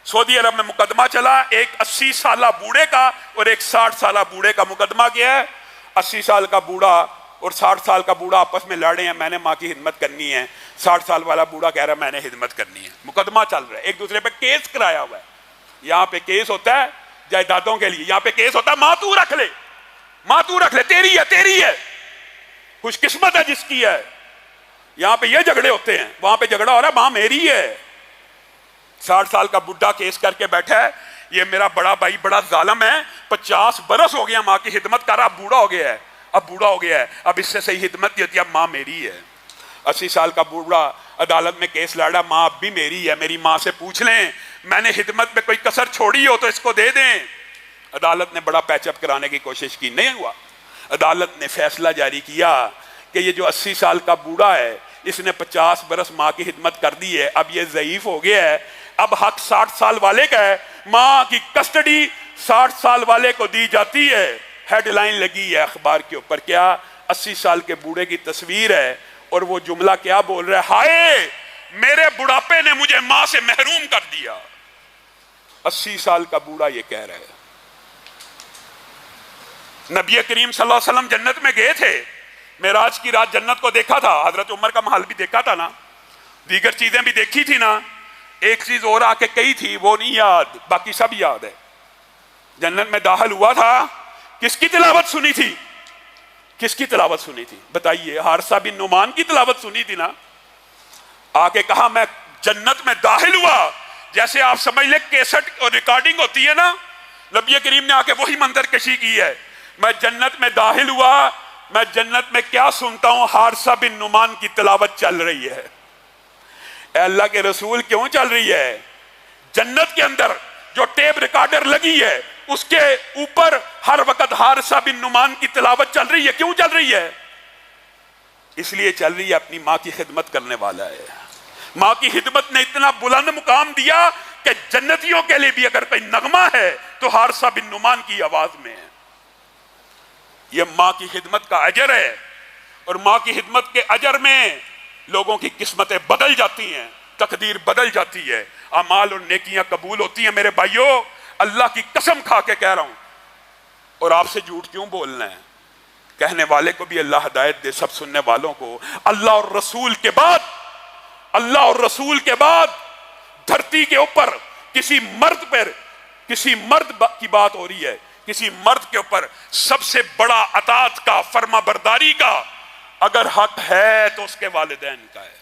سعودی عرب میں مقدمہ چلا، ایک 80 سالہ بوڑھے کا اور ایک 60 سالہ بوڑھے کا مقدمہ کیا ہے۔ 80 سال کا بوڑھا اور 60 سال کا بوڑھا آپس میں لڑ رہے ہیں، میں نے ماں کی خدمت کرنی ہے، 60 سال والا بوڑھا کہہ رہا ہے میں نے خدمت کرنی ہے، مقدمہ چل رہا ہے، ایک دوسرے پہ کیس کرایا ہوا ہے۔ یہاں پہ کیس ہوتا ہے جائیدادوں کے لیے، یہاں پہ کیس ہوتا ہے ماں تو رکھ لے، ماں تو رکھ لے، تیری ہے تیری ہے، خوش قسمت ہے جس کی ہے۔ یہاں پہ یہ جھگڑے ہوتے ہیں، وہاں پہ جھگڑا ہو رہا ہے ماں میری ہے۔ 60 سال کا بڈھا کیس کر کے بیٹھا ہے، یہ میرا بڑا بھائی بڑا ظالم ہے، 50 برس ہو گیا ماں کی خدمت کر رہا، اب بوڑھا ہو گیا ہے، اب بوڑھا ہو گیا ہے، اب اس سے صحیح خدمت نہیں ہوتی، اب ماں میری ہے۔ 80 سال کا بوڑھا عدالت میں کیس لڑ رہا، ماں اب بھی میری ہے، میری ماں سے پوچھ لیں میں نے خدمت میں کوئی کسر چھوڑی ہو تو اس کو دے دیں۔ عدالت نے بڑا پیچ اپ کرانے کی کوشش کی، نہیں ہوا۔ عدالت نے فیصلہ جاری کیا کہ یہ جو 80 سال کا بوڑھا ہے اس نے 50 برس ماں کی خدمت کر دی ہے، اب یہ ضعیف ہو گیا ہے، اب حق 60 سال والے کا ہے، ماں کی کسٹڈی 60 سال والے کو دی جاتی ہے۔ ہیڈ لائن لگی ہے اخبار کے اوپر، کیا 80 سال کے بوڑھے کی تصویر ہے اور وہ جملہ کیا بول رہا ہے، ہائے میرے بڑھاپے نے مجھے ماں سے محروم کر دیا۔ 80 سال کا بوڑھا یہ کہہ رہا ہے۔ نبی کریم صلی اللہ علیہ وسلم جنت میں گئے تھے، معراج کی رات جنت کو دیکھا تھا، حضرت عمر کا محل بھی دیکھا تھا نا، دیگر چیزیں بھی دیکھی تھی نا، ایک چیز اور آ کے کہی تھی وہ نہیں یاد، باقی سب یاد ہے۔ جنت میں داخل ہوا تھا، کس کی تلاوت سنی تھی؟ کس کی تلاوت سنی تھی بتائیے؟ حارثہ بن نعمان کی تلاوت سنی تھی نا۔ آ کے کہا میں جنت میں داخل ہوا، جیسے آپ سمجھ لیں کیسٹ اور ریکارڈنگ ہوتی ہے نا، نبی کریم نے آ کے وہی منظر کشی کی ہے۔ میں جنت میں داخل ہوا، میں جنت میں کیا سنتا ہوں؟ حارثہ بن نعمان کی تلاوت چل رہی ہے۔ اے اللہ کے رسول کیوں چل رہی ہے؟ جنت کے اندر جو ٹیپ ریکارڈر لگی ہے اس کے اوپر ہر وقت حارثہ بن نعمان کی تلاوت چل رہی ہے، کیوں چل رہی ہے؟ اس لیے چل رہی ہے اپنی ماں کی خدمت کرنے والا ہے۔ ماں کی خدمت نے اتنا بلند مقام دیا کہ جنتیوں کے لیے بھی اگر کوئی نغمہ ہے تو حارثہ بن نعمان کی آواز میں ہے۔ یہ ماں کی خدمت کا اجر ہے، اور ماں کی خدمت کے اجر میں لوگوں کی قسمتیں بدل جاتی ہیں، تقدیر بدل جاتی ہے، اعمال اور نیکیاں قبول ہوتی ہیں۔ میرے بھائیوں اللہ کی قسم کھا کے کہہ رہا ہوں، اور آپ سے جھوٹ کیوں بولنا ہے؟ کہنے والے کو بھی اللہ ہدایت دے، سب سننے والوں کو۔ اللہ اور رسول کے بعد، اللہ اور رسول کے بعد دھرتی کے اوپر کسی مرد پر، کسی مرد کی بات ہو رہی ہے، کسی مرد کے اوپر سب سے بڑا اطاعت کا، فرما برداری کا اگر حق ہے تو اس کے والدین کا ہے۔